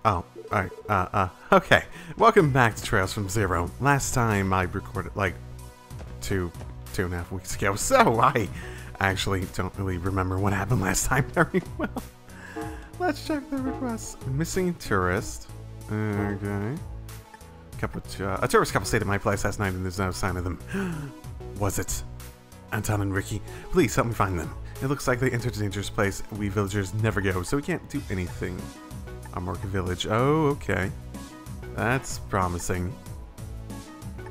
Oh, alright, okay. Welcome back to Trails from Zero. Last time I recorded, like, two and a half weeks ago, so I actually don't really remember what happened last time very well. Let's check the requests. Missing tourist. Okay. A tourist couple stayed at my place last night and there's no sign of them. Was it? Anton and Ricky, please help me find them. It looks like they entered a dangerous place we villagers never go, so we can't do anything. Amorca Village. Oh, okay. That's promising.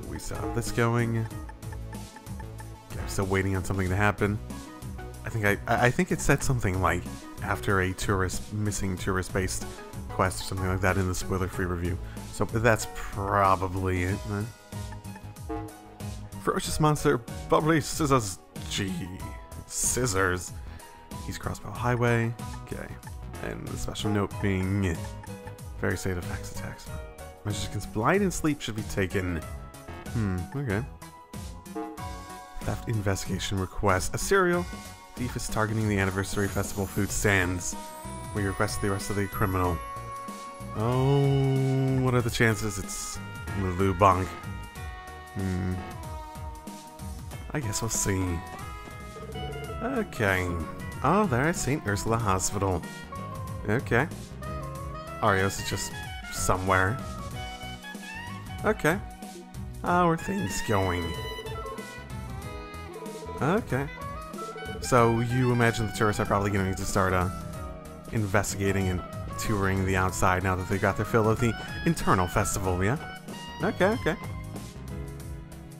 We saw this going. Okay, I'm still waiting on something to happen. I think it said something like after a missing tourist-based quest or something like that in the spoiler-free review. So that's probably it, then. Ferocious monster, bubbly scissors. Gee, scissors. East Crossbell Highway. Okay. And the special note being very safe effects attacks. Measures against blind and sleep should be taken. Okay. Theft investigation request. A serial thief is targeting the anniversary festival food stands. We request the arrest of the criminal. Oh, what are the chances it's Lulu Bonk? I guess we'll see. Okay. Oh, there at St. Ursula Hospital. Okay. Arios is just somewhere. Okay. How are things going? Okay. So you imagine the tourists are probably going to start investigating and touring the outside now that they got their fill of the internal festival, yeah? Okay, okay.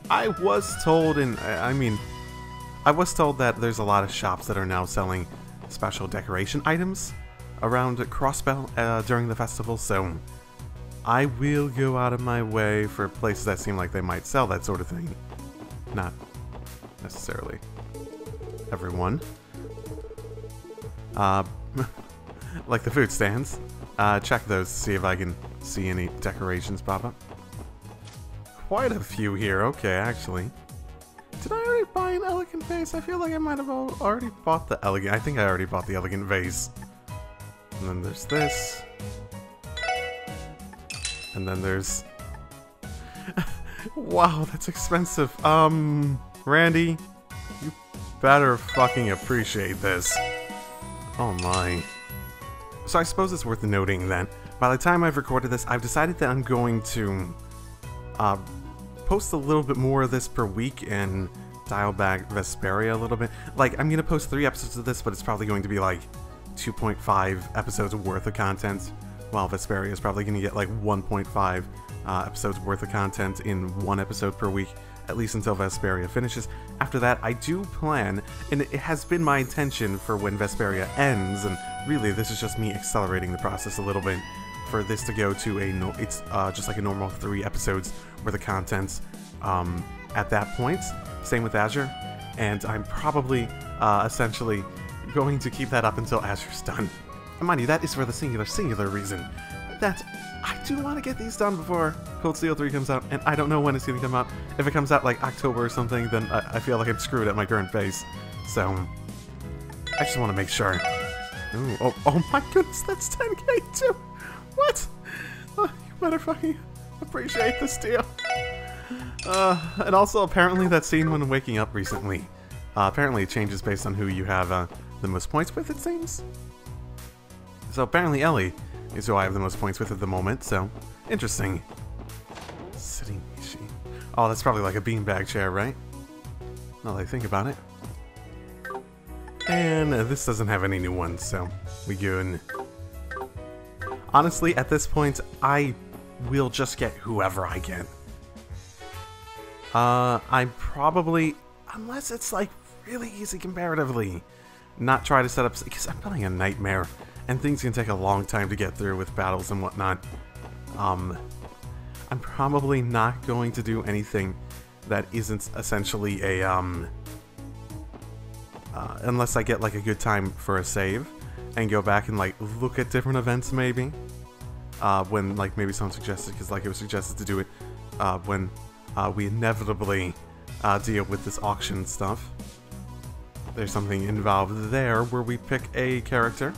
I was told I was told that there's a lot of shops that are now selling special decoration items around Crossbell during the festival, so I will go out of my way for places that seem like they might sell that sort of thing. Not necessarily everyone. Like the food stands. Check those to see if I can see any decorations pop up. Quite a few here, okay, actually. Did I already buy an elegant vase? I feel like I might have already bought the elegant. I think I already bought the elegant vase. And then there's this. And then there's... Wow, that's expensive. Randy, you better fucking appreciate this. Oh my. So I suppose it's worth noting that by the time I've recorded this, I've decided that I'm going to post a little bit more of this per week and dial back Vesperia a little bit. Like, I'm going to post 3 episodes of this, but it's probably going to be like 2.5 episodes worth of content, while Vesperia is probably going to get like 1.5 episodes worth of content in 1 episode per week, at least until Vesperia finishes. After that, I do plan, and it has been my intention for when Vesperia ends, and really this is just me accelerating the process a little bit, for this to go to it's just like a normal 3 episodes worth of content at that point. Same with Azure, and I'm probably essentially going to keep that up until Azure's done. And mind you, that is for the singular reason that I do want to get these done before Cold Steel 3 comes out, and I don't know when it's going to come out. If it comes out like October or something, then I feel like I'm screwed at my current pace. So I just want to make sure. Ooh, oh my goodness, that's 10k too! What? You better fucking appreciate this deal. And also, apparently that scene when waking up recently, apparently it changes based on who you have the most points with, it seems. So apparently Ellie is who I have the most points with at the moment, so interesting. Sitting Ishi. Oh, that's probably like a beanbag chair, right? Now that I think about it. And this doesn't have any new ones, so we good. Honestly, at this point, I will just get whoever I get. I probably, unless it's like really easy comparatively, not try to set up, because I'm playing a nightmare, and things can take a long time to get through with battles and whatnot. I'm probably not going to do anything that isn't essentially a, unless I get like a good time for a save, and go back and like look at different events maybe. When like maybe someone suggested, because like it was suggested to do it when we inevitably deal with this auction stuff. there's something involved there where we pick a character.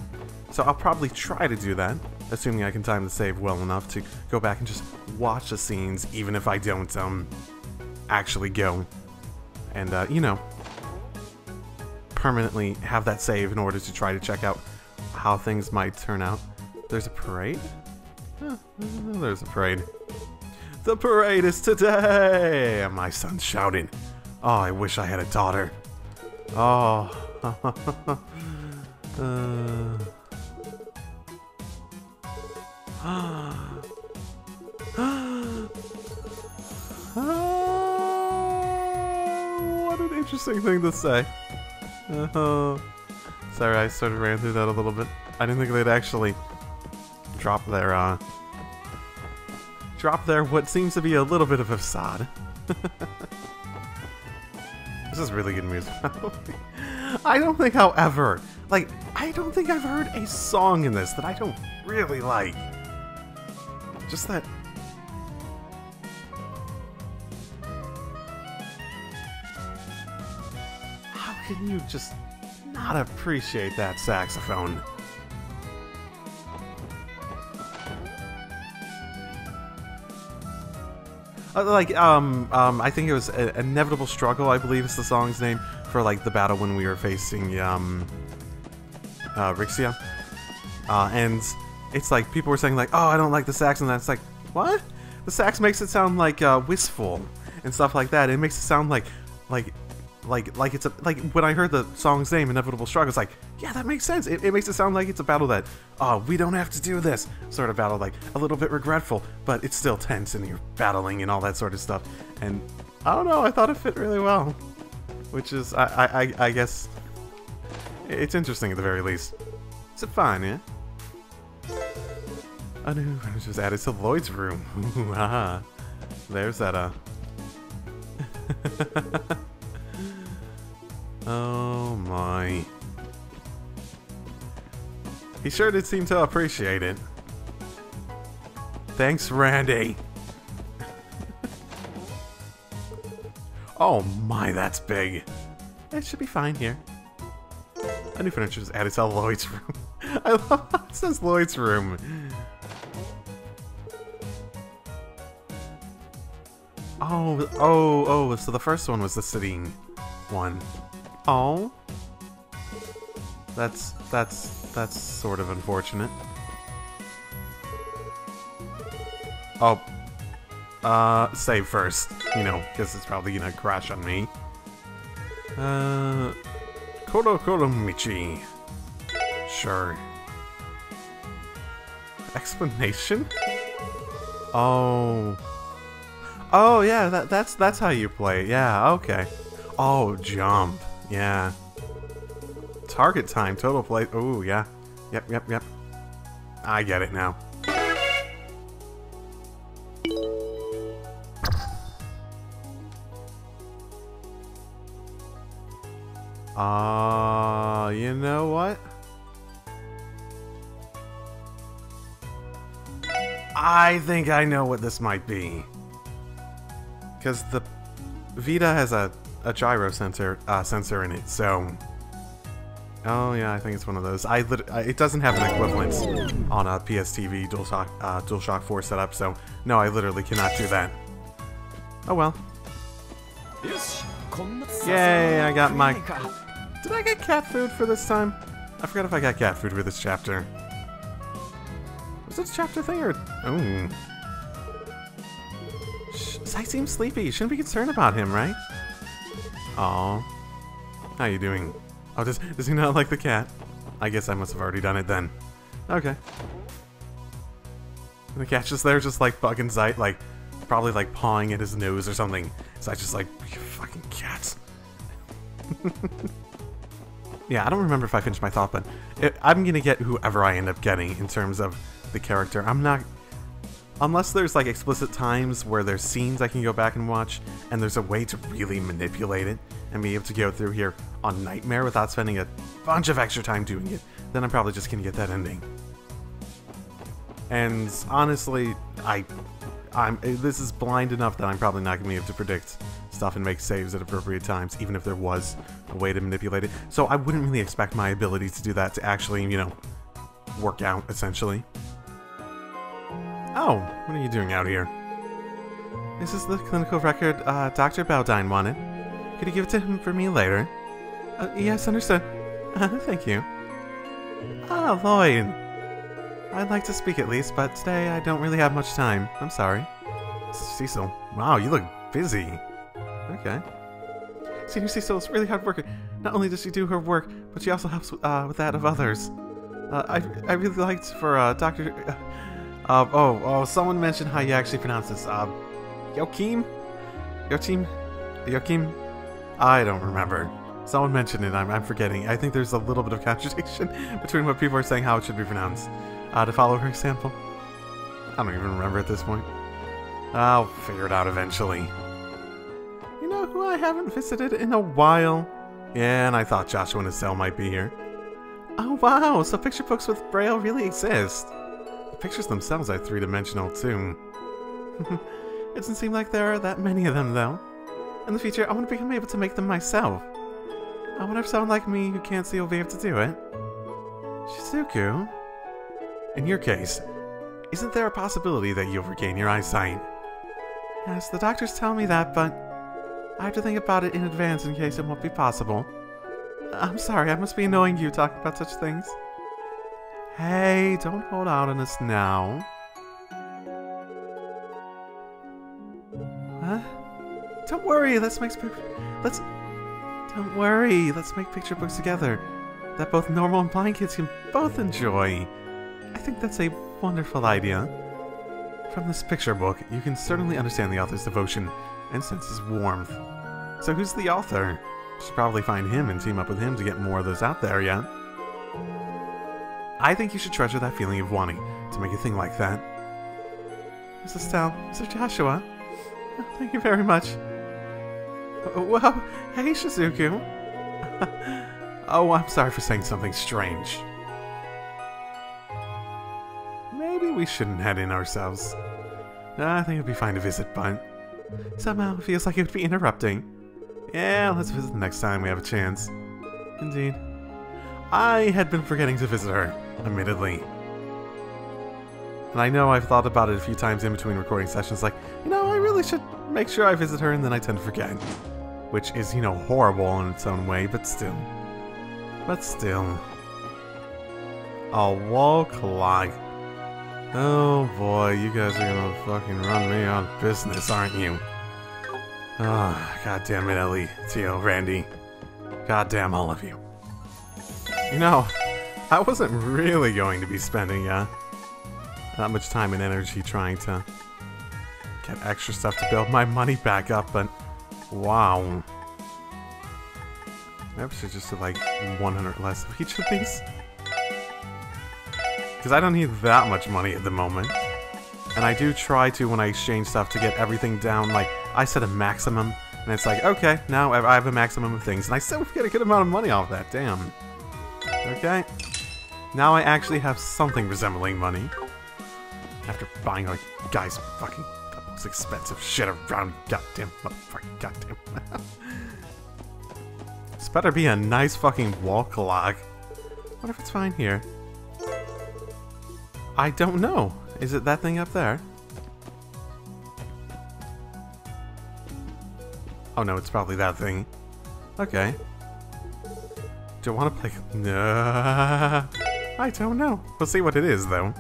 So I'll probably try to do that, assuming I can time the save well enough to go back and just watch the scenes, even if I don't, actually go and, you know, permanently have that save in order to try to check out how things might turn out. There's a parade? There's a parade. The parade is today! My son's shouting. Oh, I wish I had a daughter. Oh. What an interesting thing to say. Sorry, I sort of ran through that a little bit. I didn't think they'd actually drop their what seems to be a little bit of a facade. This is really good music. I don't think, however, like, I don't think I've heard a song in this that I don't really like. Just that... How can you just not appreciate that saxophone? I think it was Inevitable Struggle, I believe is the song's name, for, like, the battle when we were facing, Rixia. And it's like, people were saying, like, oh, I don't like the sax, and that's like, what? The sax makes it sound, like, wistful, and stuff like that. It makes it sound like it's a, like, when I heard the song's name, Inevitable Struggle, it's like, yeah, that makes sense. It makes it sound like it's a battle that, oh, we don't have to do this sort of battle, like, a little bit regretful, but it's still tense, and you're battling and all that sort of stuff. And, I don't know, I thought it fit really well. Which is, I guess, it's interesting at the very least. Is it fun, yeah? Oh no, I just added to Lloyd's room. Ooh, haha. There's that, Oh my. He sure did seem to appreciate it. Thanks, Randy. Oh my, that's big. It should be fine here. A new furniture is added to Lloyd's room. I love how it says Lloyd's room. Oh, so the first one was the sitting one. Oh. That's sort of unfortunate. Oh. Save first, you know, because it's probably gonna crash on me. Koro Michi. Sure. Explanation? Oh. Oh, yeah, that's how you play. Yeah, okay. Oh, jump. Yeah. Target time, total play. Oh, yeah. Yep. I get it now. You know what? I think I know what this might be. Because the Vita has a gyro sensor in it, so... Oh yeah, I think it's one of those. It doesn't have an equivalent on a PSTV DualShock 4 setup, so no, I literally cannot do that. Oh well. Yay, I got my... Did I get cat food for this time? I forgot if I got cat food for this chapter. Was this chapter thing or... Oh. Sai seems sleepy. Shouldn't be concerned about him, right? Aw. How you doing? Oh, does he not like the cat? I guess I must have already done it then. Okay. And the cat's just there, just like bugging Zeit, like, probably like pawing at his nose or something. Zite's just like, you fucking cat. Yeah, I don't remember if I finished my thought, but I'm gonna get whoever I end up getting in terms of the character. I'm not... Unless there's like explicit times where there's scenes I can go back and watch, and there's a way to really manipulate it, and be able to go through here on Nightmare without spending a bunch of extra time doing it, then I'm probably just gonna get that ending. And honestly, this is blind enough that I'm probably not gonna be able to predict stuff and make saves at appropriate times, even if there was a way to manipulate it. So I wouldn't really expect my ability to do that to actually, you know, work out, essentially. Oh, what are you doing out here? This is the clinical record Dr. Baldine wanted. Could you give it to him for me later? Yes, understood. Thank you. Ah, Lloyd. I'd like to speak at least, but today I don't really have much time. I'm sorry. Cecil. Wow, you look busy. Okay. Senior Cecil is a really hard worker. Not only does she do her work, but she also helps with that of others. I really liked for Dr. Someone mentioned how you actually pronounce this. Joachim? Joachim? I don't remember. Someone mentioned it, I'm forgetting. I think there's a little bit of contradiction between what people are saying, how it should be pronounced. To follow her example. I don't even remember at this point. I'll figure it out eventually. You know who I haven't visited in a while? Yeah, and I thought Joshua and Estelle might be here. Oh wow, so picture books with Braille really exist. The pictures themselves are three-dimensional too. It doesn't seem like there are that many of them though. In the future, I want to become able to make them myself. I wonder if someone like me who can't see will be able to do it. Shizuku? In your case, isn't there a possibility that you'll regain your eyesight? Yes, the doctors tell me that, but I have to think about it in advance in case it won't be possible. I'm sorry, I must be annoying you talking about such things. Hey, don't hold out on us now. Huh? Don't worry, let's make picture books together that both normal and blind kids can both enjoy. I think that's a wonderful idea. From this picture book, you can certainly understand the author's devotion and sense his warmth. So who's the author? Should probably find him and team up with him to get more of those out there, yeah? I think you should treasure that feeling of wanting to make a thing like that. Miss Estelle, Mr. Joshua, thank you very much. Well, hey Shizuku. Oh, I'm sorry for saying something strange. Maybe we shouldn't head in ourselves. I think it'd be fine to visit, but somehow it feels like it would be interrupting. Yeah, let's visit the next time we have a chance. Indeed. I had been forgetting to visit her, admittedly. And I know I've thought about it a few times in between recording sessions, like, you know, I really should make sure I visit her, and then I tend to forget. Which is, you know, horrible in its own way, but still. But still. A wall clock. Oh boy, you guys are gonna fucking run me out of business, aren't you? Ah, oh, goddamn it, Ellie, Tio, Randy. Goddamn all of you. You know, I wasn't really going to be spending that much time and energy trying to get extra stuff to build my money back up, but wow. Maybe I should just do like 100 less of each of these. Because I don't need that much money at the moment. And I do try to, when I exchange stuff, to get everything down, like, I set a maximum, and it's like, okay, now I have a maximum of things, and I still get a good amount of money off that, damn. Okay. Now I actually have something resembling money. After buying, like, guys, fucking the most expensive shit around, goddamn motherfucking goddamn. This better be a nice fucking wall clock. What if it's fine here? I don't know. Is it that thing up there? Oh no, it's probably that thing. Okay. Do I want to play? No. I don't know. We'll see what it is, though.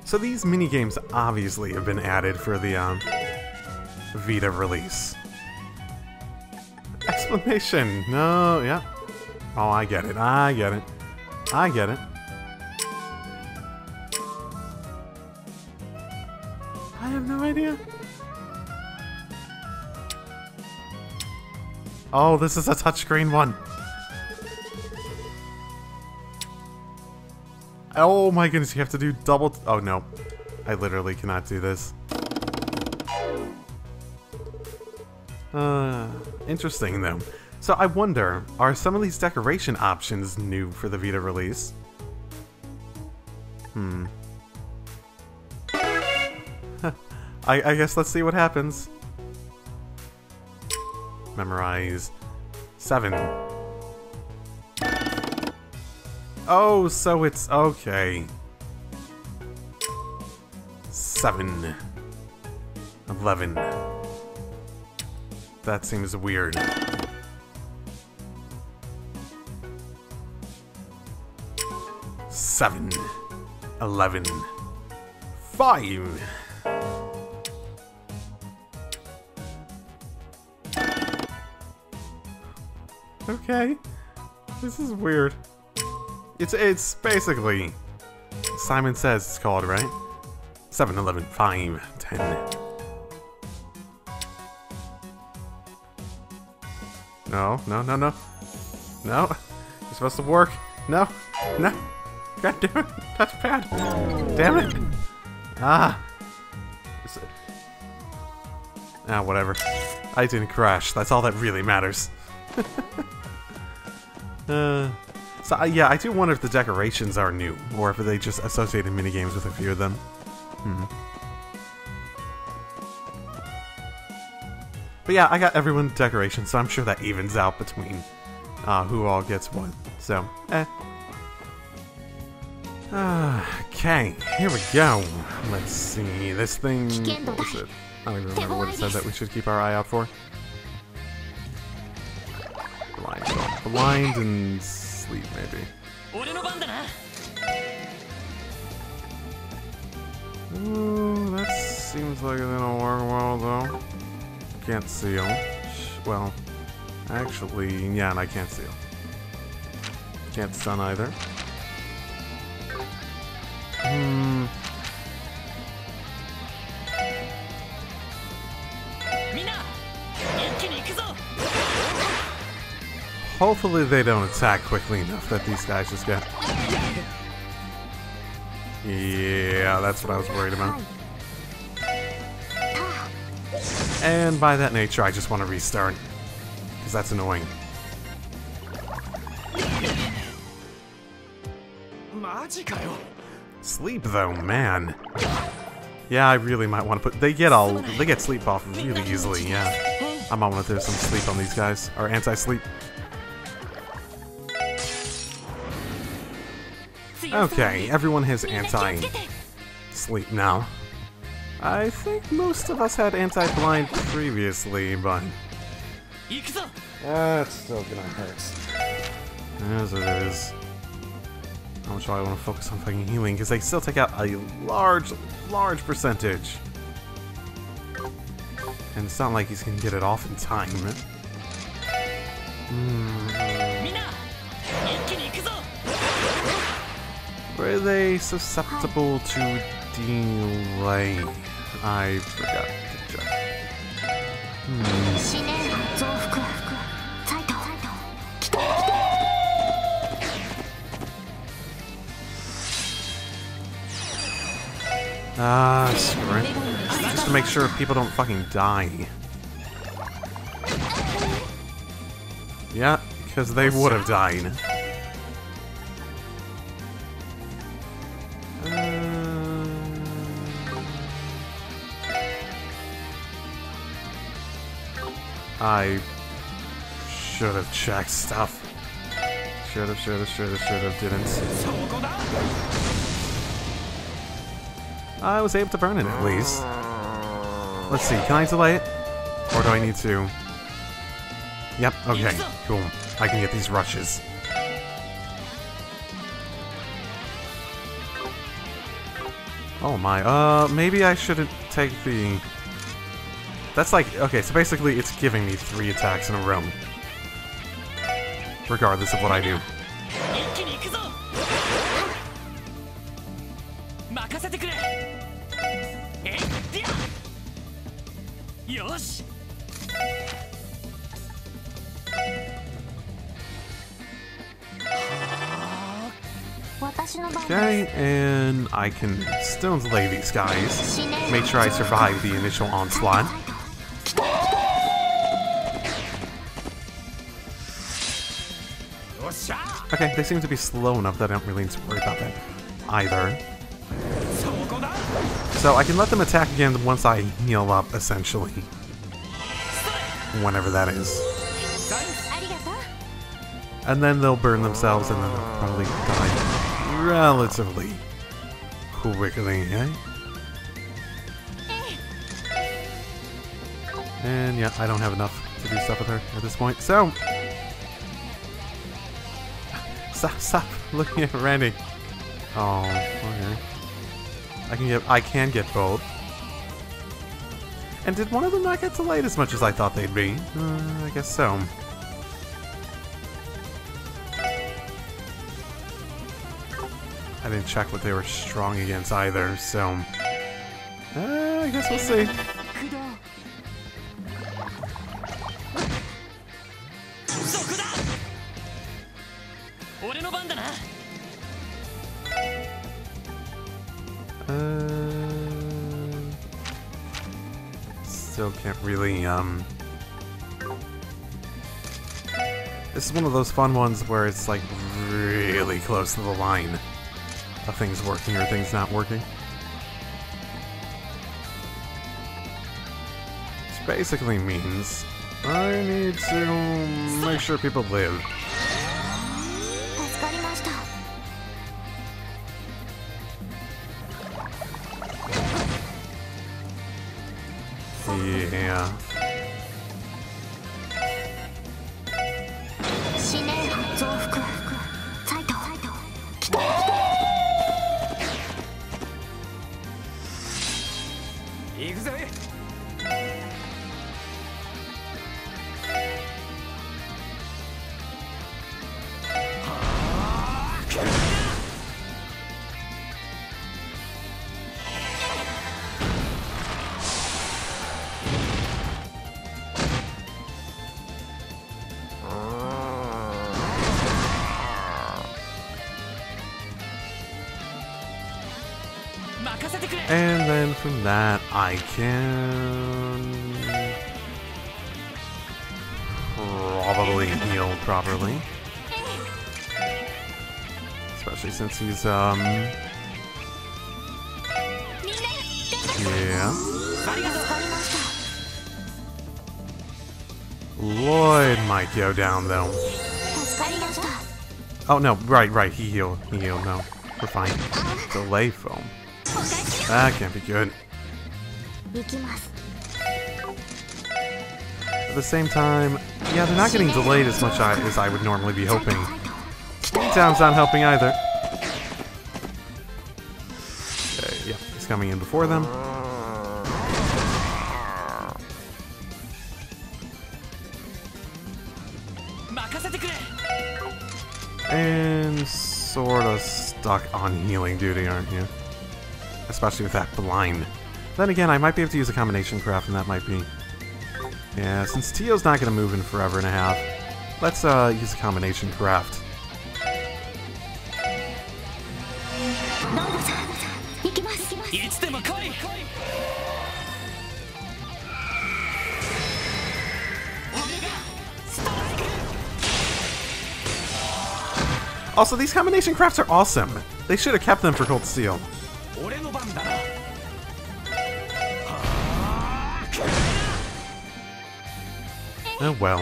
So these minigames obviously have been added for the Vita release. Explanation. No, yeah. Oh, I get it. I get it. I get it. I have no idea. Oh, this is a touchscreen one. Oh my goodness, you have to do double... Oh no. I literally cannot do this. Interesting though. So I wonder, are some of these decoration options new for the Vita release? I guess let's see what happens. memorize. 7. Oh, so it's okay. 7. 11. That seems weird. 7. 11. 5. Okay. This is weird. It's basically Simon Says it's called, right? 7, 11, 5, 10. No, no, no, no. No. You're supposed to work. No. No. God damn it. Touchpad. Damn it. Ah. Ah, whatever. I didn't crash. That's all that really matters. So, yeah, I do wonder if the decorations are new, or if they just associated minigames with a few of them. But yeah, I got everyone decorations, so I'm sure that evens out between who all gets what. So, okay, here we go. Let's see, this thing, what was it? I don't even remember what it said that we should keep our eye out for. Blind and sleep, maybe. Ooh, that seems like it didn't work well, though. Can't seal. Well, actually, yeah, and I can't seal. Can't stun either. Hopefully they don't attack quickly enough that these guys just get... Yeah, that's what I was worried about. And by that nature, I just want to restart. Because that's annoying. Sleep though, man. Yeah, I really might want to put... They get sleep off really easily, yeah. I might want to throw some sleep on these guys. Or anti-sleep. Okay, everyone has anti-sleep now. I think most of us had anti-blind previously, but... It's still gonna hurt. As it is. How much do I want to focus on fucking healing? Because they still take out a large percentage. And it's not like he's gonna get it off in time. Were they susceptible to delay? I forgot to check. Screw it. Just to make sure people don't fucking die. Yeah, because they would have died. I should have checked stuff. Should have, didn't. I was able to burn it at least. Let's see, can I delay it? Or do I need to? Yep, okay, cool. I can get these rushes. Oh my, maybe I shouldn't take the... That's like, okay, so basically it's giving me 3 attacks in a row. Regardless of what I do. Okay, and I can still delay these guys. Make sure I survive the initial onslaught. Okay, they seem to be slow enough that I don't really need to worry about that either. So I can let them attack again once I heal up, essentially. Whenever that is. And then they'll burn themselves and then they'll probably die relatively quickly, eh? And yeah, I don't have enough to do stuff with her at this point, so... Stop looking at Randy. Oh, okay. I can get both. And did one of them not get delayed as much as I thought they'd be? I guess so. I didn't check what they were strong against either, so... I guess we'll see. Still can't really, This is one of those fun ones where it's, like, really close to the line of things working or things not working. Which basically means I need to make sure people live. Yeah. And then from that, I can probably heal properly. Especially since he's, yeah. Lloyd might go down, though. Oh, no, right, he healed, no. We're fine. Delay foam. That can't be good. At the same time, yeah, they're not getting delayed as much as I would normally be hoping. Speed time's not helping either. Okay, yeah, he's coming in before them. And sorta stuck on healing duty, aren't you? Especially with that blind. Then again, I might be able to use a combination craft, and that might be... Yeah, since Tio's not going to move in forever and a half, let's use a combination craft. Also, these combination crafts are awesome. They should have kept them for Cold Steel. Oh well.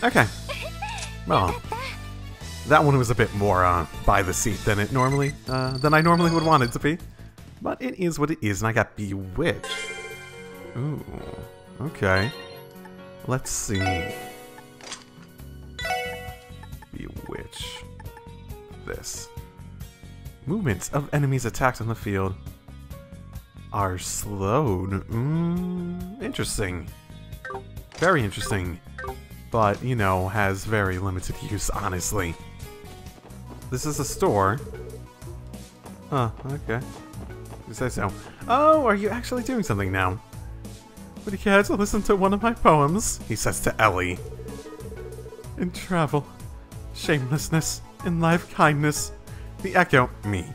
Okay. Well, that one was a bit more by the seat than it normally than I normally would want it to be. But it is what it is, and I got Bewitched. Ooh. Okay. Let's see. Bewitch. This. Movements of enemies attacked on the field are slowed. Interesting. Very interesting. But, you know, has very limited use, honestly. This is a store. Huh, okay. You say so. Oh, are you actually doing something now? Would you care to listen to one of my poems? He says to Ellie. In travel, shamelessness, in life kindness, the echo, me,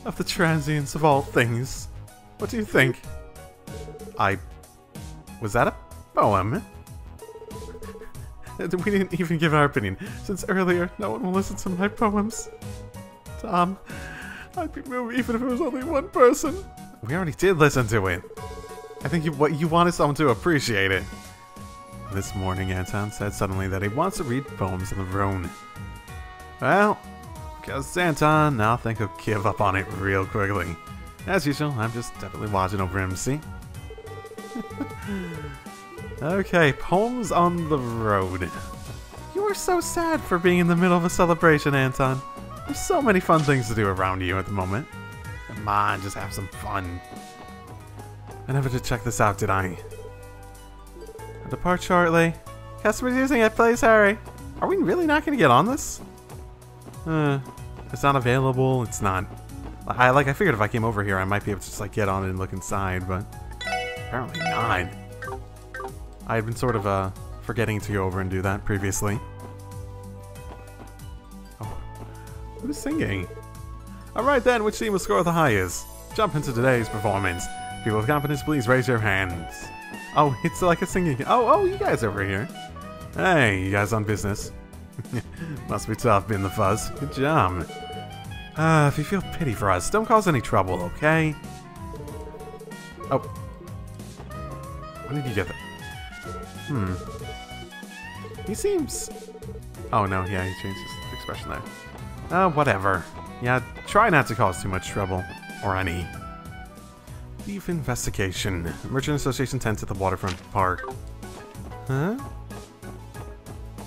of the transience of all things. What do you think? Was that a poem? We didn't even give our opinion, since earlier no one will listen to my poems. Tom, I'd be moved even if it was only one person. We already did listen to it. I think you wanted someone to appreciate it. This morning, Anton said suddenly that he wants to read poems on the Rhone. Well, because Anton, I think he'll give up on it real quickly. As usual, I'm just definitely watching over him, see? Okay, poems on the road. You are so sad for being in the middle of a celebration, Anton. There's so many fun things to do around you at the moment. Come on, just have some fun. I never did check this out, did I? I'll depart shortly. Customers using it, please hurry. Are we really not going to get on this? It's not available, it's not... I figured if I came over here, I might be able to just, like, get on it and look inside, but... apparently not. I had been sort of, forgetting to go over and do that previously. Oh. Who's singing? Alright then, which team will score the highest? Jump into today's performance. People with confidence, please raise your hands. Oh, it's like a singing... Oh, you guys over here. Hey, you guys on business. Must be tough being the fuzz. Good job. If you feel pity for us, don't cause any trouble, okay? Oh. When did you get that? He seems... Oh no, yeah, he changed his expression there. Whatever. Yeah, try not to cause too much trouble. Or any. Thief investigation. Merchant Association tent at the waterfront park. Huh?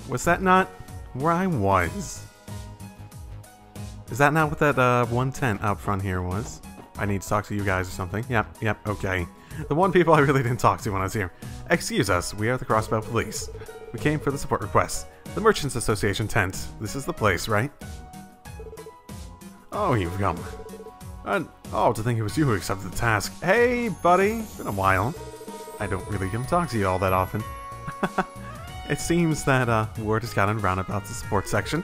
Was that not where I was? Is that not what that one tent out front here was? I need to talk to you guys or something. Yep, okay. The one people I really didn't talk to when I was here. Excuse us, we are the Crossbell police. We came for the support request. The Merchants Association tent. This is the place, right? Oh, you've come. To think it was you who accepted the task. Hey, buddy. Been a while. I don't really get to talk to you all that often. It seems that word has gotten around about the support section.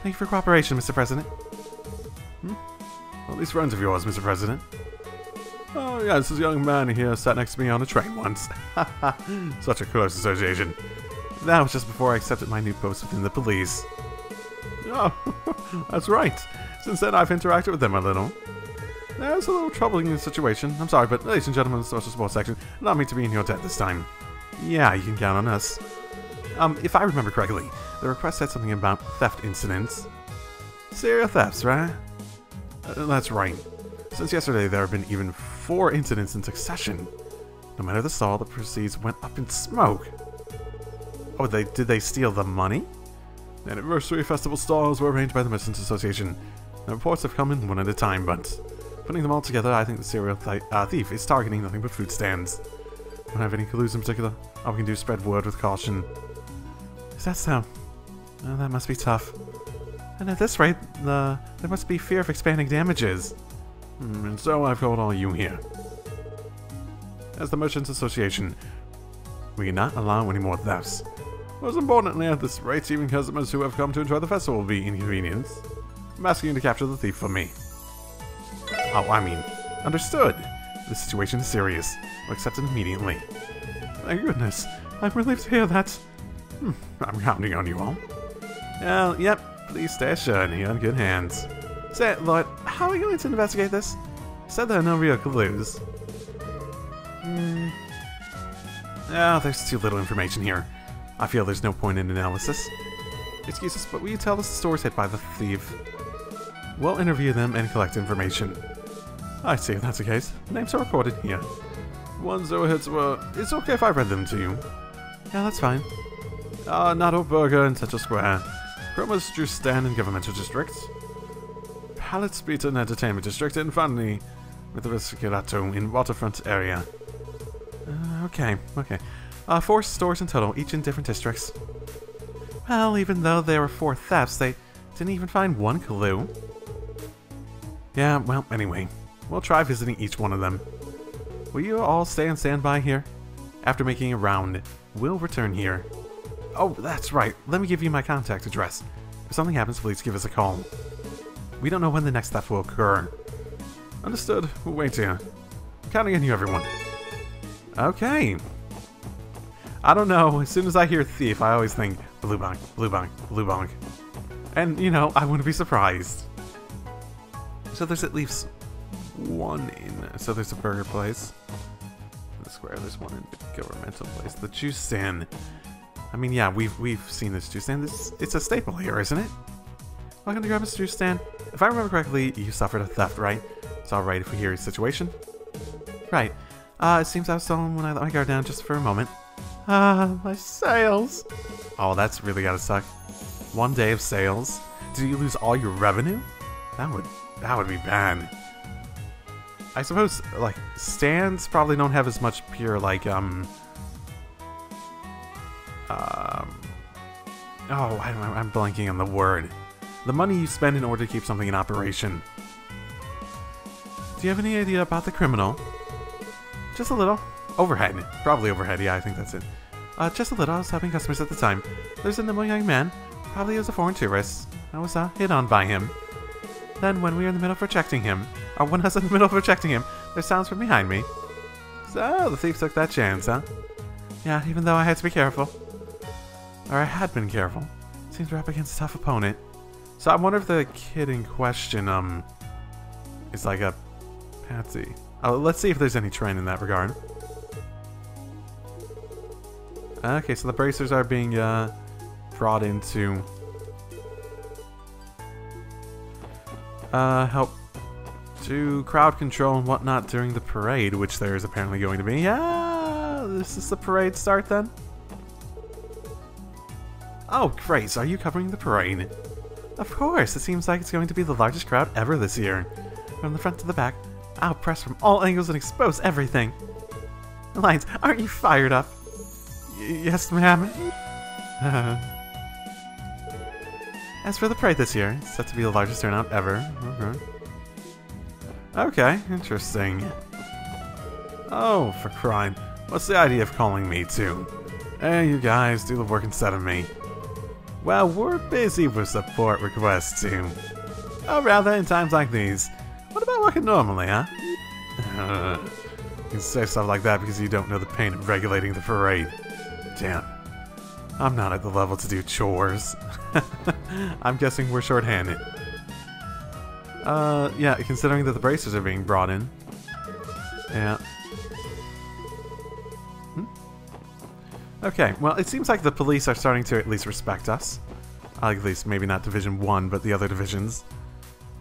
Thank you for cooperation, Mr. President. Well, these friends of yours, Mr. President. Oh, yeah, this is a young man here sat next to me on a train once. Such a close association. That was just before I accepted my new post within the police. Oh, that's right. Since then, I've interacted with them a little. There's a little troubling situation. I'm sorry, but ladies and gentlemen of the social support section, allow me to be in your debt this time. Yeah, you can count on us. If I remember correctly, the request said something about theft incidents. Serial thefts, right? That's right. Since yesterday, there have been even 4 incidents in succession. No matter the stall, the proceeds went up in smoke. Oh, did they steal the money? The anniversary festival stalls were arranged by the Merchants Association. The reports have come in one at a time, but putting them all together, I think the serial thief is targeting nothing but food stands. Don't have any clues in particular. All we can do is spread word with caution. Is that so? Oh, that must be tough. And at this rate, there must be fear of expanding damages. And so I've called all you here. As the Merchants Association, we cannot allow any more thefts. Most importantly, at this rate, even customers who have come to enjoy the festival will be inconvenienced. I'm asking you to capture the thief for me. Oh, I mean, understood. The situation is serious. We'll accept it immediately. Thank goodness. I'm relieved to hear that. I'm counting on you all. Well, yep. Please stay assured you're in good hands. Say, Lloyd, how are we going to investigate this? You said there are no real clues. Oh, there's too little information here. I feel there's no point in analysis. Excuse us, but will you tell us the stores hit by the thief? We'll interview them and collect information. I see, if that's the case. Names are recorded here. Ones that were hits were... It's okay if I read them to you. Yeah, that's fine. Natto Burger in Central Square. Chroma's Juice Stand in Governmental District. Palace Pizza and Entertainment District, and finally, with the Riscirato in Waterfront area. Okay. 4 stores in total, each in different districts. Well, even though there were 4 thefts, they didn't even find one clue. Yeah, well, anyway, we'll try visiting each one of them. Will you all stay on standby here? After making a round, we'll return here. Oh, that's right. Let me give you my contact address. If something happens, please give us a call. We don't know when the next theft will occur. Understood. We'll wait here. Counting on you, everyone. Okay. I don't know. As soon as I hear thief, I always think blue bonk, blue bonk, blue bonk. And, you know, I wouldn't be surprised. So there's at least one in... So there's a burger place. the square. There's one in the governmental place. The juice stand. I mean, yeah, we've seen this juice stand. It's a staple here, isn't it? Welcome to Grandma's juice stand. If I remember correctly, you suffered a theft, right? It's alright if we hear your situation. Right. It seems I was stolen when I let my guard down just for a moment. My sales. Oh, that's really gotta suck. 1 day of sales. Did you lose all your revenue? That would be bad. I suppose, like, stands probably don't have as much pure, like, oh, I'm blanking on the word. The money you spend in order to keep something in operation. Do you have any idea about the criminal? Just a little. Overhead. Probably overhead, yeah, I think that's it. Just a little. I was helping customers at the time. There's a nimble young man. Probably was a foreign tourist. I was, hit on by him. Then, when we were in the middle of rejecting him, or when I was in the middle of rejecting him, there's sounds from behind me. So, the thief took that chance, huh? Yeah, even though I had to be careful. Or I had been careful. Seems we're up against a tough opponent. So I wonder if the kid in question, is like a patsy. Let's see if there's any trend in that regard. Okay, so the bracers are being, brought into... help to crowd control and whatnot during the parade, which there is apparently going to be. Yeah, this is the parade start then? Oh, great, so are you covering the parade? Of course, it seems like it's going to be the largest crowd ever this year. From the front to the back, I'll press from all angles and expose everything. Lions, aren't you fired up? Yes, ma'am. As for the parade this year, it's set to be the largest turnout ever. Okay, interesting. Oh, for crying. What's the idea of calling me too? Hey, you guys, do the work instead of me. Well, we're busy with support requests too. Oh, rather, in times like these. What about working normally, huh? You can say stuff like that because you don't know the pain of regulating the parade. Damn. I'm not at the level to do chores. I'm guessing we're short-handed. Yeah, considering that the bracers are being brought in. Yeah. Okay, well, it seems like the police are starting to at least respect us. At least, maybe not Division 1, but the other divisions.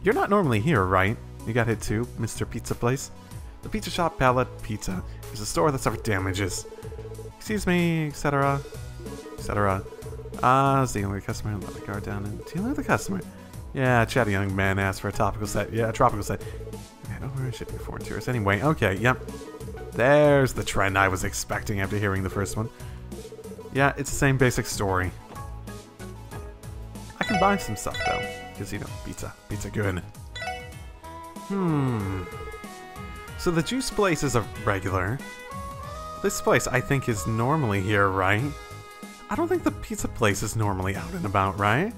You're not normally here, right? You got hit too, Mr. Pizza Place? The pizza shop Pallet Pizza is a store that suffered damages. Excuse me, etc. etc. Dealing with the customer, let my guard down and dealing with the customer. Yeah, chatty young man asked for a topical set. Yeah, a tropical set. Okay, don't worry, shipping foreign tourists. Anyway, okay, yep. There's the trend I was expecting after hearing the first one. Yeah, it's the same basic story. I can buy some stuff though, because you know, pizza good. So the juice place is a regular. This place I think is normally here, right? I don't think the pizza place is normally out and about, right?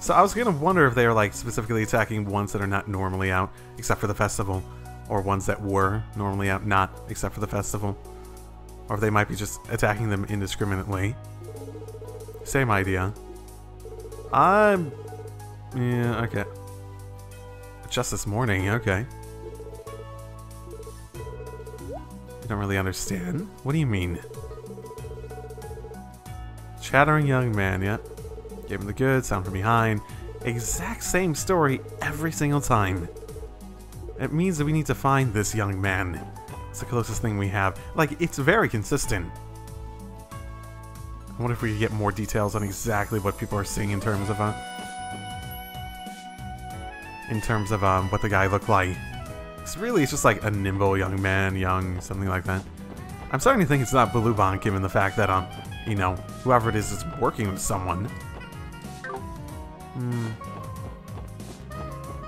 So I was gonna wonder if they are like specifically attacking ones that are not normally out, except for the festival, or ones that were normally out, not except for the festival. Or if they might be just attacking them indiscriminately. Same idea. Yeah, okay. Just this morning, okay. I don't really understand. What do you mean? Chattering young man, yeah. Gave him the goods, sound from behind. Exact same story every single time. It means that we need to find this young man. It's the closest thing we have. Like, it's very consistent. I wonder if we could get more details on exactly what people are seeing in terms of, what the guy looked like. It's really, it's just like a nimble young man, something like that. I'm starting to think it's not Balubon, given the fact that, you know, whoever it is working with someone.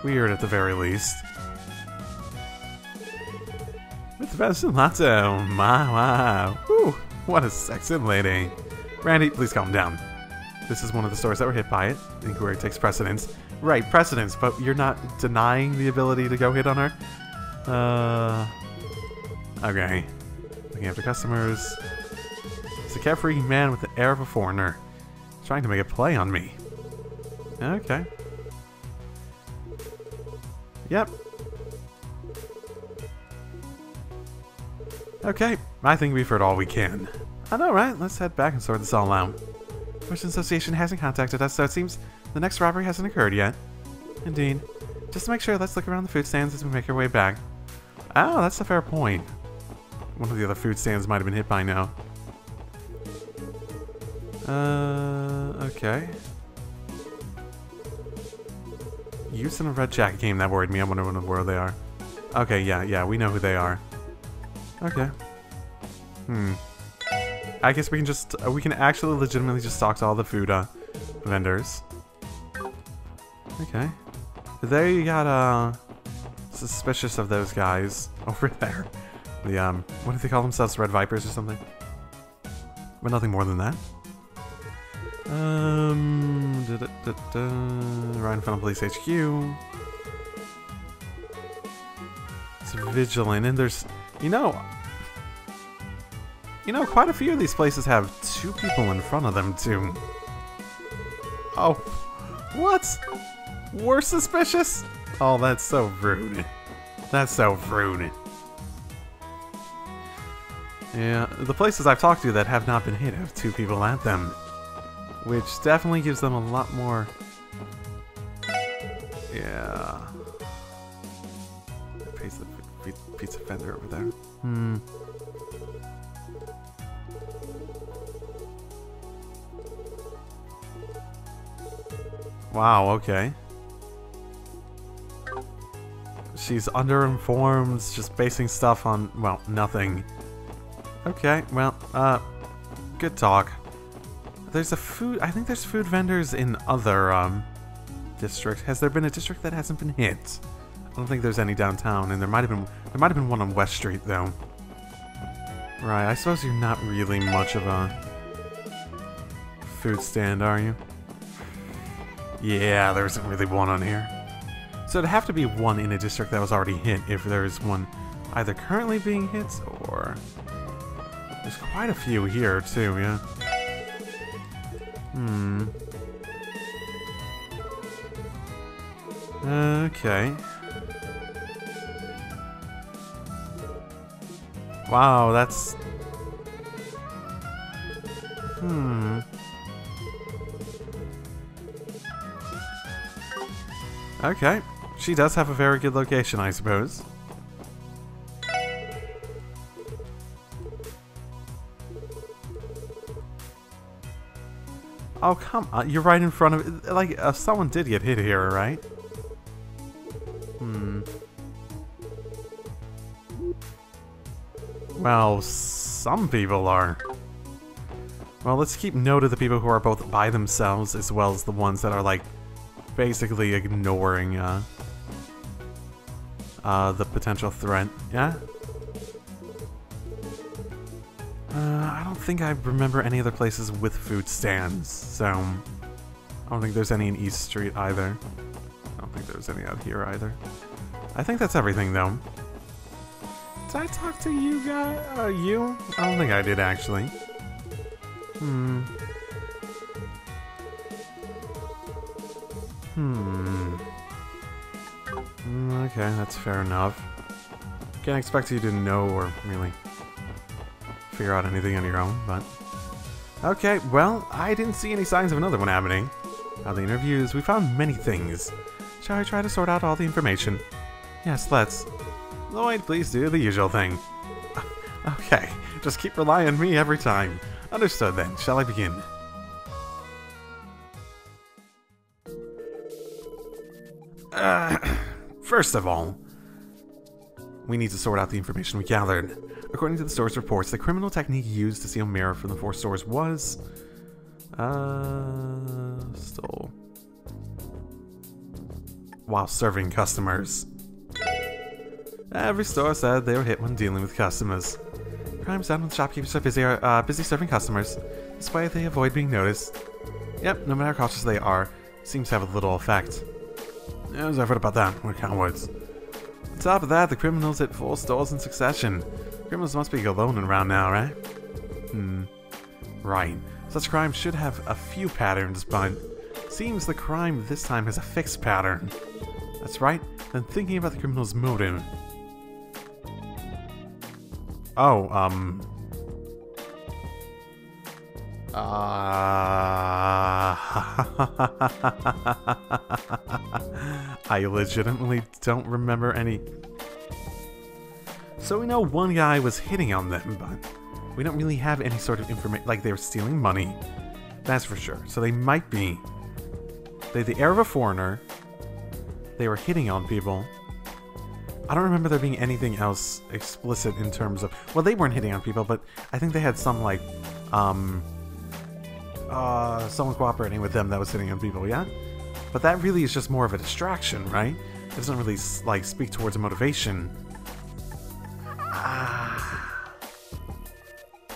Weird at the very least. With the best gelato, my wow. Whew, what a sexy lady. Randy, please calm down. This is one of the stores that were hit by it. Inquiry takes precedence. Right, precedence, but you're not denying the ability to go hit on her? Okay. Looking after customers. It's a carefree man with the air of a foreigner. Trying to make a play on me. Okay. Yep. Okay, I think we've heard all we can. I know, right? Let's head back and sort this all out. Merchant Association hasn't contacted us, so it seems the next robbery hasn't occurred yet. Indeed. Just to make sure, let's look around the food stands as we make our way back. Oh, that's a fair point. One of the other food stands might have been hit by now. Okay. Youth in a red jacket game, that worried me. I wonder where they are. Okay, yeah, we know who they are. Okay. I guess we can just, we can actually legitimately just talk to all the food, vendors. Okay. There you got, suspicious of those guys over there. The, what do they call themselves? Red Vipers or something? But nothing more than that. Right in front of Police HQ. It's vigilant, and there's, you know, quite a few of these places have 2 people in front of them, too. Oh, what? We're suspicious? Oh, that's so rude. That's so rude. Yeah, the places I've talked to that have not been hit have 2 people at them. Which definitely gives them a lot more... Yeah... Pizza vendor over there. Wow, okay. She's underinformed, just basing stuff on, well, nothing. Okay, well, good talk. There's a food, I think there's food vendors in other, districts. Has there been a district that hasn't been hit? I don't think there's any downtown, and there might have been one on West Street, though. Right, I suppose you're not really much of a food stand, are you? Yeah, there isn't really one on here. So it'd have to be one in a district that was already hit if there's one either currently being hit or... There's quite a few here, too, yeah. Okay. Wow, that's... Okay. She does have a very good location, I suppose. Oh, come on. You're right in front of it. Like, someone did get hit here, right? Well, some people are. Well, let's keep note of the people who are both by themselves as well as the ones that are, like, basically ignoring, the potential threat. Yeah? I don't think I remember any other places with food stands, so... I don't think there's any in East Street either. I don't think there's any out here either. I think that's everything, though. Did I talk to you guys? You? I don't think I did, actually. Okay, that's fair enough. Can't expect you to know or really figure out anything on your own, but... Okay, well, I didn't see any signs of another one happening. Out of the interviews, we found many things. Shall I try to sort out all the information? Yes, let's. Lloyd, please do the usual thing. Okay, just keep relying on me every time. Understood then, shall I begin? First of all, we need to sort out the information we gathered. According to the store's reports, the criminal technique used to steal mirror from the 4 stores was... stole... while serving customers. Every store said they were hit when dealing with customers. Crimes done when shopkeepers are busy serving customers. This way they avoid being noticed. Yep, no matter how cautious they are, it seems to have a little effect. Yeah, I've heard about that. We're cowards. On top of that, the criminals hit 4 stores in succession. Criminals must be alone around now, right? Right. Such crimes should have a few patterns, but seems the crime this time has a fixed pattern. That's right. Then thinking about the criminal's motive. Oh, I legitimately don't remember any. So we know one guy was hitting on them, but we don't really have any sort of information. Like, they were stealing money. That's for sure. So they might be. They had the air of a foreigner. They were hitting on people. I don't remember there being anything else explicit in terms of... Well, they weren't hitting on people, but I think they had some, like, someone cooperating with them that was hitting on people, yeah? But that really is just more of a distraction, right? It doesn't really, like, speak towards a motivation.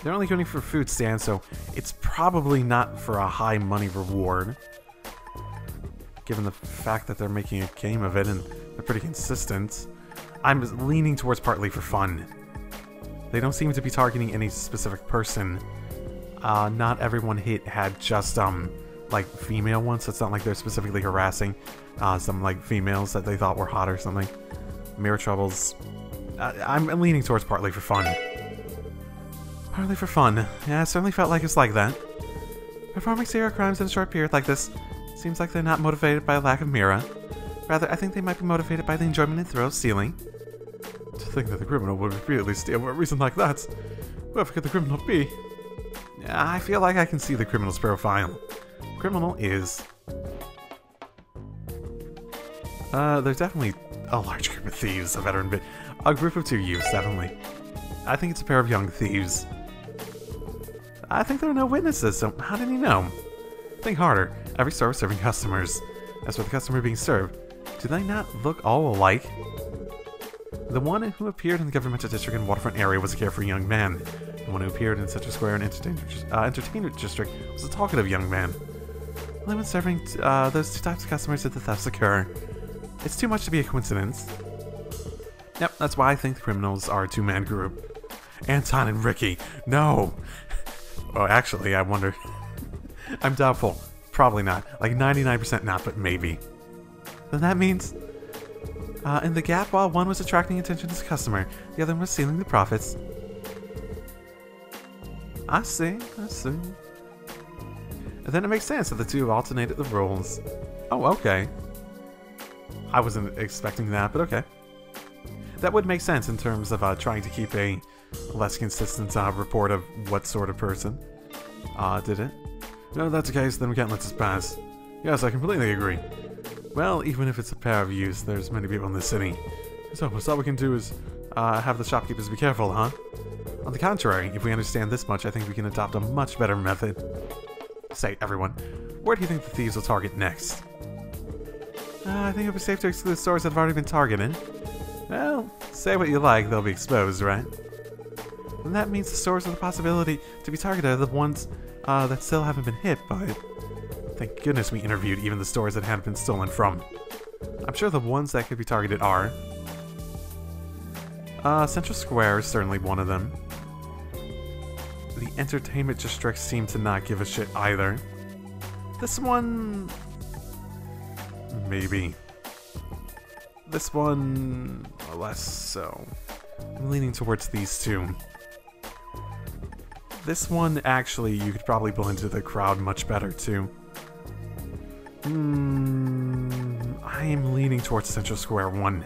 They're only going for food stands, so it's probably not for a high money reward. Given the fact that they're making a game of it and they're pretty consistent. I'm leaning towards partly for fun. They don't seem to be targeting any specific person. Not everyone hit had just, like, female ones, so it's not like they're specifically harassing some, like, females that they thought were hot or something. Mirror troubles. I'm leaning towards partly for fun. Partly for fun. Yeah, it certainly felt like it's like that. Performing serial crimes in a short period like this seems like they're not motivated by a lack of mirror. Rather, I think they might be motivated by the enjoyment and thrill of stealing. To think that the criminal would repeatedly steal for a reason like that. Whoever could the criminal be? Yeah, I feel like I can see the criminal's profile. The criminal is... there's definitely a large group of thieves, a veteran bit. A group of 2 youths, definitely. I think it's a pair of young thieves. I think there are no witnesses, so how did he know? Think harder. Every store was serving customers. As for the customer being served, do they not look all alike? The one who appeared in the governmental district and waterfront area was a carefree young man. The one who appeared in Central Square and entertainment district was a talkative young man. Only when serving those 2 types of customers did the thefts occur. It's too much to be a coincidence. Yep, that's why I think the criminals are a 2-man group. Anton and Ricky. No! Oh, actually, I wonder... I'm doubtful. Probably not. Like 99% not, but maybe. Then that means... in the gap, while one was attracting attention as a customer, the other one was stealing the profits. I see, I see. And then it makes sense that the 2 have alternated the roles. Oh, okay. I wasn't expecting that, but okay. That would make sense in terms of trying to keep a less consistent report of what sort of person did it. No, if that's the case, then we can't let this pass. Yes, I completely agree. Well, even if it's a pair of youths, there's many people in this city. So, all we can do is have the shopkeepers be careful, huh? On the contrary, if we understand this much, I think we can adopt a much better method. Say, everyone, where do you think the thieves will target next? I think it would be safe to exclude stores that have already been targeted. Well, say what you like, they'll be exposed, right? And that means the stores with the possibility to be targeted are the ones that still haven't been hit, but thank goodness we interviewed even the stores that hadn't been stolen from. I'm sure the ones that could be targeted are... Central Square is certainly one of them. The entertainment districts seem to not give a shit either. This one... maybe. This one... less so. I'm leaning towards these 2. This one, actually, you could probably blend into the crowd much better, too. I am leaning towards Central Square 1.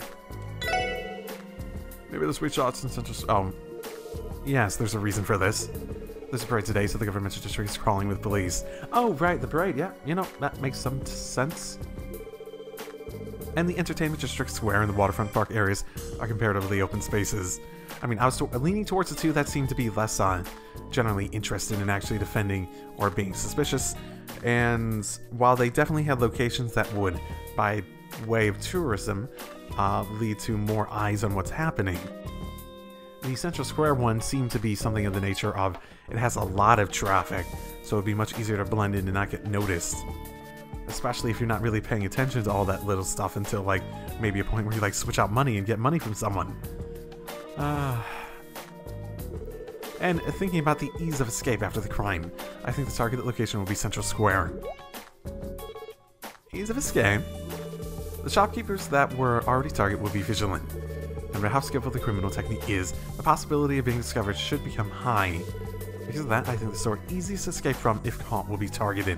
Maybe the sweet shots in Central... oh. Yes, there's a reason for this. There's a parade today, so the governmental district is crawling with police. Oh, right, the parade, yeah. You know, that makes some sense. And the entertainment district square and the waterfront park areas are comparatively open spaces. I mean, I was leaning towards the 2 that seem to be less generally interested in actually defending or being suspicious. And while they definitely had locations that would, by way of tourism, lead to more eyes on what's happening, the Central Square one seemed to be something of the nature of it has a lot of traffic, so it'd be much easier to blend in and not get noticed. Especially if you're not really paying attention to all that little stuff until, like, maybe a point where you, like, switch out money and get money from someone. And thinking about the ease of escape after the crime, I think the targeted location will be Central Square. Ease of escape? The shopkeepers that were already targeted will be vigilant. No matter how skillful the criminal technique is, the possibility of being discovered should become high. Because of that, I think the store easiest to escape from, if caught, will be targeted.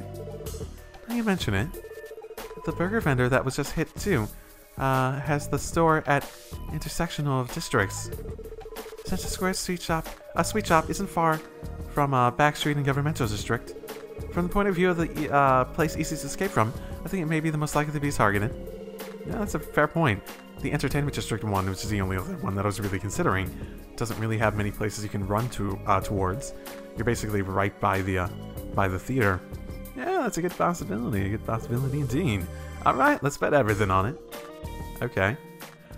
Now you mention it, the burger vendor that was just hit too has the store at intersectional of districts. Central Square sweet shop isn't far from Back Street and Governmental District. From the point of view of the place easiest to escape from, I think it may be the most likely to be targeted. Yeah, that's a fair point. The Entertainment District one, which is the only other one that I was really considering, doesn't really have many places you can run to towards. You're basically right by the theater. Yeah, that's a good possibility indeed. Alright, let's bet everything on it. Okay.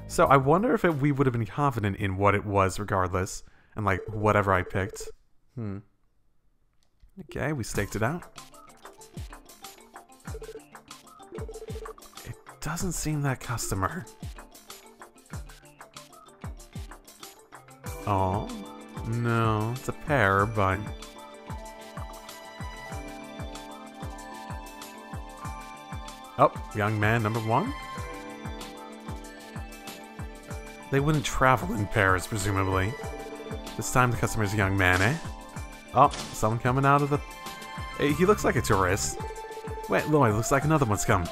So I wonder if we would have been confident in what it was regardless, and like whatever I picked. Okay, we staked it out. It doesn't seem that customer. Oh, no, it's a pair, but... Oh, young man number one? They wouldn't travel in pairs, presumably. This time the customer's a young man, eh? Oh, someone coming out of the... Hey, he looks like a tourist. Wait, Lloyd, looks like another one's come.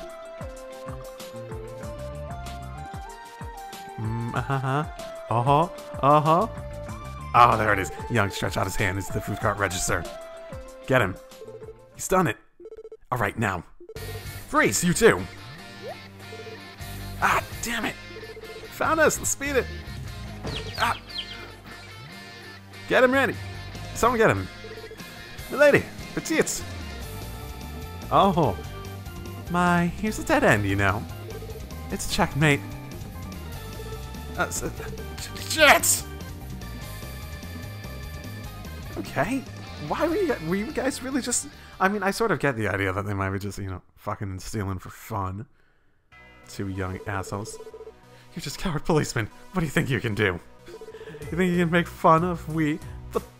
Oh, there it is. Young stretched out his hand into the food cart register. Get him. He's done it. Alright, now. Freeze, you too! Ah, damn it! Found us, let's speed it! Ah! Get him ready! Someone get him! Milady! Petites! Oh. My, here's a dead end, you know. It's a checkmate. Shit! Okay. Why were you guys really just... I mean, I sort of get the idea that they might be just, you know, fucking stealing for fun. Two young assholes. You're just coward policemen. What do you think you can do? You think you can make fun of the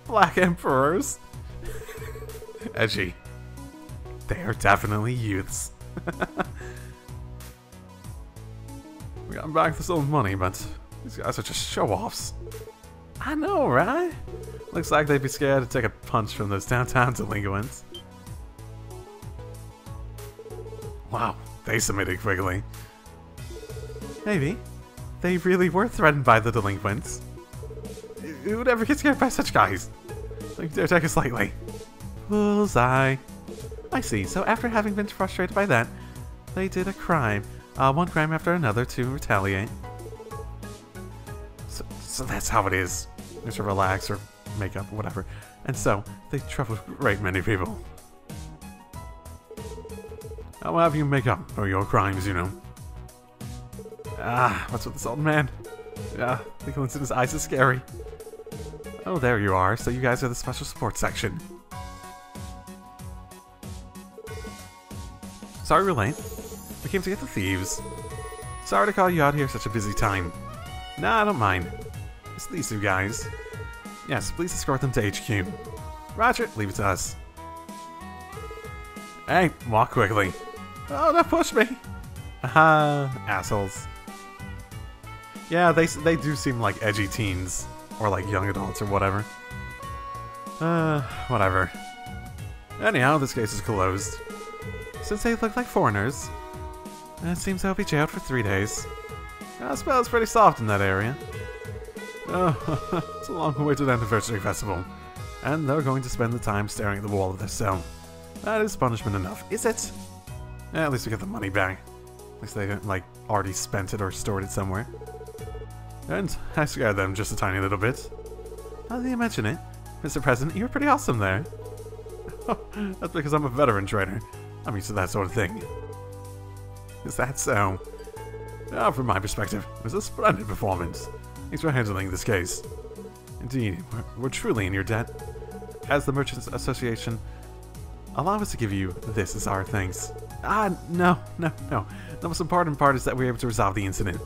Black Emperors? Edgy. They are definitely youths. We got back this old money, but these guys are just show-offs. I know, right? Looks like they'd be scared to take a punch from those downtown delinquents. Wow, they submitted quickly. Maybe. They really were threatened by the delinquents. Who'd ever get scared by such guys? Don't dare take us lightly. Bullseye. I see, so after having been frustrated by that, they did a crime. One crime after another to retaliate. So that's how it is. Just to relax or make up, whatever. And so, they troubled a great many people. I'll have you make up for your crimes, you know. Ah, what's with this old man? Yeah, the glint in his eyes is scary. Oh, there you are. So you guys are the special support section. Sorry we're late. We came to get the thieves. Sorry to call you out here such a busy time. Nah, I don't mind. It's these two guys. Yes, please escort them to HQ. Roger, leave it to us. Hey, walk quickly. Oh, don't push me. Haha, assholes. Yeah, they do seem like edgy teens. Or like young adults or whatever. Whatever. Anyhow, this case is closed. Since they look like foreigners, it seems they'll be jailed for 3 days. I suppose it's pretty soft in that area. Oh, it's a long-awaited anniversary festival. And they're going to spend the time staring at the wall of their cell. That is punishment enough, is it? Yeah, at least we get the money back. At least they didn't, like, already spent it or stored it somewhere. And I scared them just a tiny little bit. Now that you mention it, Mr. President, you were pretty awesome there. That's because I'm a veteran trainer. I'm used to that sort of thing. Is that so? Now, from my perspective, it was a splendid performance. Thanks for handling this case. Indeed, we're truly in your debt. As the Merchants Association, allow us to give you this as our thanks. No. The most important part is that we were able to resolve the incident.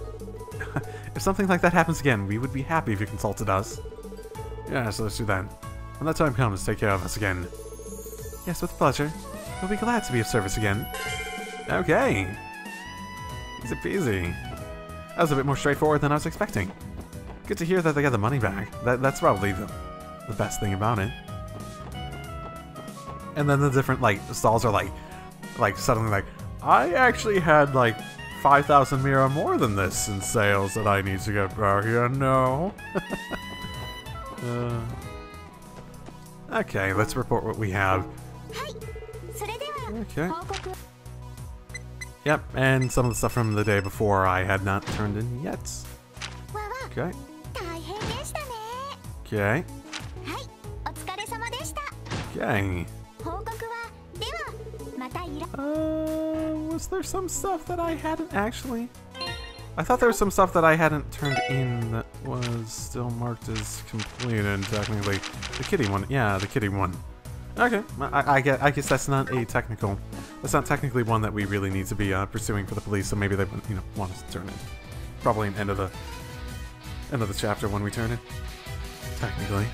If something like that happens again, we would be happy if you consulted us. Yeah, so let's do that. When that time comes, take care of us again. Yes, with pleasure. We'll be glad to be of service again. Okay. Easy peasy. That was a bit more straightforward than I was expecting. Good to hear that they got the money back. That's probably the best thing about it. And then the different, like, stalls are like suddenly like, I actually had, like, 5,000 mira more than this in sales that I need to get back here. No. Okay, let's report what we have. Okay. Yep, and some of the stuff from the day before I had not turned in yet. Okay. Okay. Okay. Was there some stuff that I hadn't actually? I thought there was some stuff that I hadn't turned in that was still marked as completed, technically. The kitty one, yeah, the kitty one. Okay, I guess that's not a technical. That's not technically one that we really need to be pursuing for the police. So maybe they, want us to turn in. Probably an end of the chapter when we turn in. Technically.